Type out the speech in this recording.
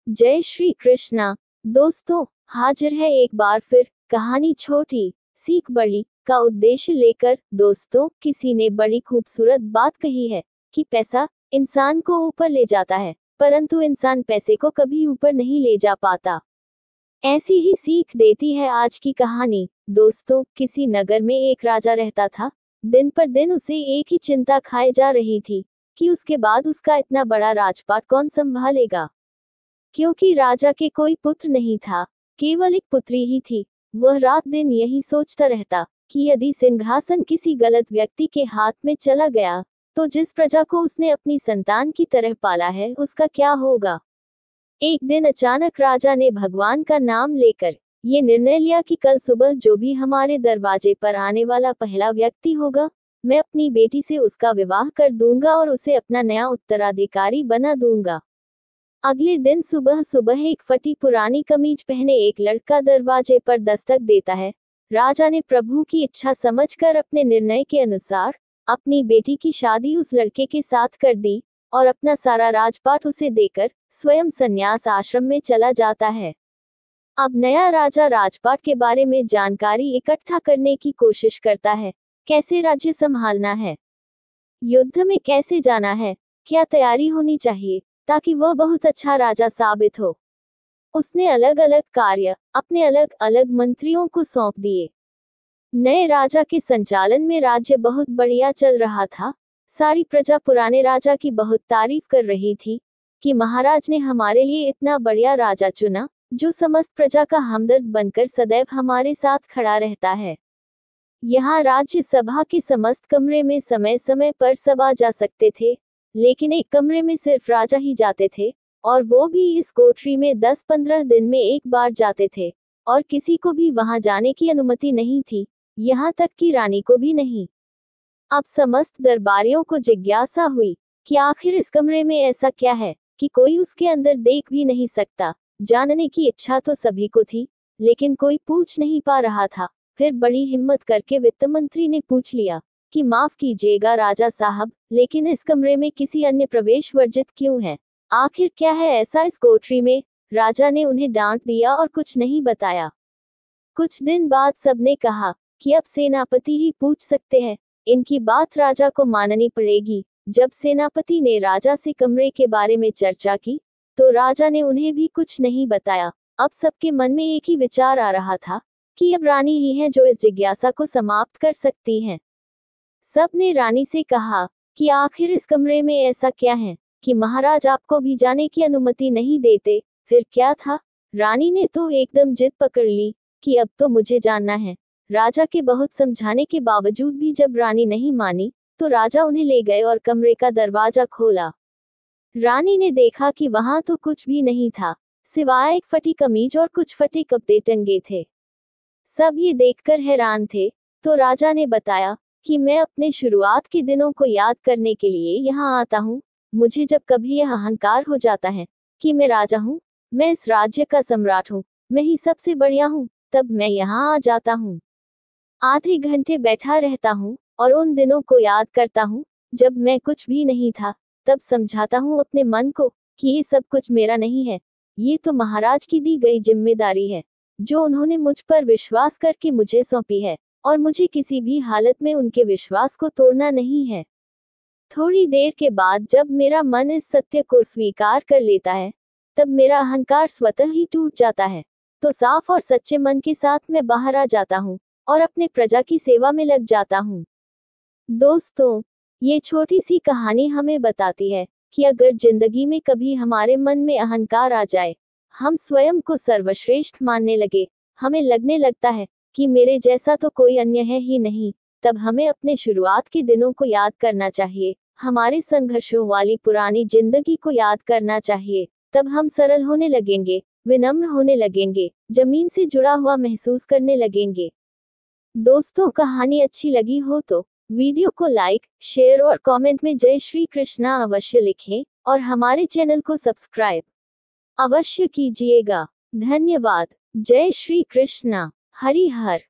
जय श्री कृष्णा। दोस्तों, हाजिर है एक बार फिर कहानी छोटी सीख बड़ी का उद्देश्य लेकर। दोस्तों, किसी ने बड़ी खूबसूरत बात कही है कि पैसा इंसान को ऊपर ले जाता है, परंतु इंसान पैसे को कभी ऊपर नहीं ले जा पाता। ऐसी ही सीख देती है आज की कहानी। दोस्तों, किसी नगर में एक राजा रहता था। दिन पर दिन उसे एक ही चिंता खाए जा रही थी कि उसके बाद उसका इतना बड़ा राजपाट कौन संभालेगा। क्योंकि राजा के कोई पुत्र नहीं था, केवल एक पुत्री ही थी। वह रात दिन यही सोचता रहता कि यदि सिंहासन किसी गलत व्यक्ति के हाथ में चला गया, तो जिस प्रजा को उसने अपनी संतान की तरह पाला है, उसका क्या होगा। एक दिन अचानक राजा ने भगवान का नाम लेकर ये निर्णय लिया कि कल सुबह जो भी हमारे दरवाजे पर आने वाला पहला व्यक्ति होगा, मैं अपनी बेटी से उसका विवाह कर दूंगा और उसे अपना नया उत्तराधिकारी बना दूंगा। अगले दिन सुबह सुबह एक फटी पुरानी कमीज पहने एक लड़का दरवाजे पर दस्तक देता है। राजा ने प्रभु की इच्छा समझकर अपने निर्णय के अनुसार अपनी बेटी की शादी उस लड़के के साथ कर दी और अपना सारा राजपाट उसे देकर स्वयं संन्यास आश्रम में चला जाता है। अब नया राजा राजपाट के बारे में जानकारी इकट्ठा करने की कोशिश करता है। कैसे राज्य संभालना है, युद्ध में कैसे जाना है, क्या तैयारी होनी चाहिए ताकि वह बहुत अच्छा राजा साबित हो। उसने अलग अलग कार्य अपने अलग अलग मंत्रियों को सौंप दिए। नए राजा के संचालन में राज्य बहुत बढ़िया चल रहा था। सारी प्रजा पुराने राजा की बहुत तारीफ कर रही थी कि महाराज ने हमारे लिए इतना बढ़िया राजा चुना, जो समस्त प्रजा का हमदर्द बनकर सदैव हमारे साथ खड़ा रहता है। यहाँ राज्य सभा के समस्त कमरे में समय समय पर सब आ जा सकते थे, लेकिन एक कमरे में सिर्फ राजा ही जाते थे, और वो भी इस कोठरी में 10-15 दिन में एक बार जाते थे, और किसी को भी वहां जाने की अनुमति नहीं थी, यहाँ तक कि रानी को भी नहीं। अब समस्त दरबारियों को जिज्ञासा हुई कि आखिर इस कमरे में ऐसा क्या है कि कोई उसके अंदर देख भी नहीं सकता। जानने की इच्छा तो सभी को थी, लेकिन कोई पूछ नहीं पा रहा था। फिर बड़ी हिम्मत करके वित्त मंत्री ने पूछ लिया कि माफ कीजिएगा राजा साहब, लेकिन इस कमरे में किसी अन्य प्रवेश वर्जित क्यों है? आखिर क्या है ऐसा इस कोठरी में? राजा ने उन्हें डांट दिया और कुछ नहीं बताया। कुछ दिन बाद सबने कहा कि अब सेनापति ही पूछ सकते हैं, इनकी बात राजा को माननी पड़ेगी। जब सेनापति ने राजा से कमरे के बारे में चर्चा की, तो राजा ने उन्हें भी कुछ नहीं बताया। अब सबके मन में एक ही विचार आ रहा था कि अब रानी ही है जो इस जिज्ञासा को समाप्त कर सकती हैं। सब ने रानी से कहा कि आखिर इस कमरे में ऐसा क्या है कि महाराज आपको भी जाने की अनुमति नहीं देते। फिर क्या था? रानी ने तो एकदम जिद पकड़ ली कि अब तो मुझे जानना है। राजा के बहुत समझाने के बावजूद भी जब रानी नहीं मानी, तो राजा उन्हें ले गए और कमरे का दरवाजा खोला। रानी ने देखा कि वहां तो कुछ भी नहीं था, सिवाय एक फटी कमीज और कुछ फटे कपड़े टंगे थे। सब ये देखकर हैरान थे। तो राजा ने बताया कि मैं अपने शुरुआत के दिनों को याद करने के लिए यहाँ आता हूँ। मुझे जब कभी यह अहंकार हो जाता है कि मैं राजा हूँ, मैं इस राज्य का सम्राट हूँ, मैं ही सबसे बढ़िया हूँ, तब मैं यहाँ आ जाता हूँ। आधे घंटे बैठा रहता हूँ और उन दिनों को याद करता हूँ जब मैं कुछ भी नहीं था। तब समझाता हूँ अपने मन को कि ये सब कुछ मेरा नहीं है, ये तो महाराज की दी गई जिम्मेदारी है, जो उन्होंने मुझ पर विश्वास करके मुझे सौंपी है, और मुझे किसी भी हालत में उनके विश्वास को तोड़ना नहीं है। थोड़ी देर के बाद जब मेरा मन इस सत्य को स्वीकार कर लेता है, तब मेरा अहंकार स्वतः ही टूट जाता है। तो साफ और सच्चे मन के साथ मैं बाहर आ जाता हूँ और अपने प्रजा की सेवा में लग जाता हूँ। दोस्तों, ये छोटी सी कहानी हमें बताती है कि अगर जिंदगी में कभी हमारे मन में अहंकार आ जाए, हम स्वयं को सर्वश्रेष्ठ मानने लगे, हमें लगने लगता है कि मेरे जैसा तो कोई अन्य है ही नहीं, तब हमें अपने शुरुआत के दिनों को याद करना चाहिए, हमारे संघर्षों वाली पुरानी जिंदगी को याद करना चाहिए। तब हम सरल होने लगेंगे, विनम्र होने लगेंगे, जमीन से जुड़ा हुआ महसूस करने लगेंगे। दोस्तों, कहानी अच्छी लगी हो तो वीडियो को लाइक, शेयर और कमेंट में जय श्री कृष्णा अवश्य लिखें, और हमारे चैनल को सब्सक्राइब अवश्य कीजिएगा। धन्यवाद। जय श्री कृष्णा। हरि हर।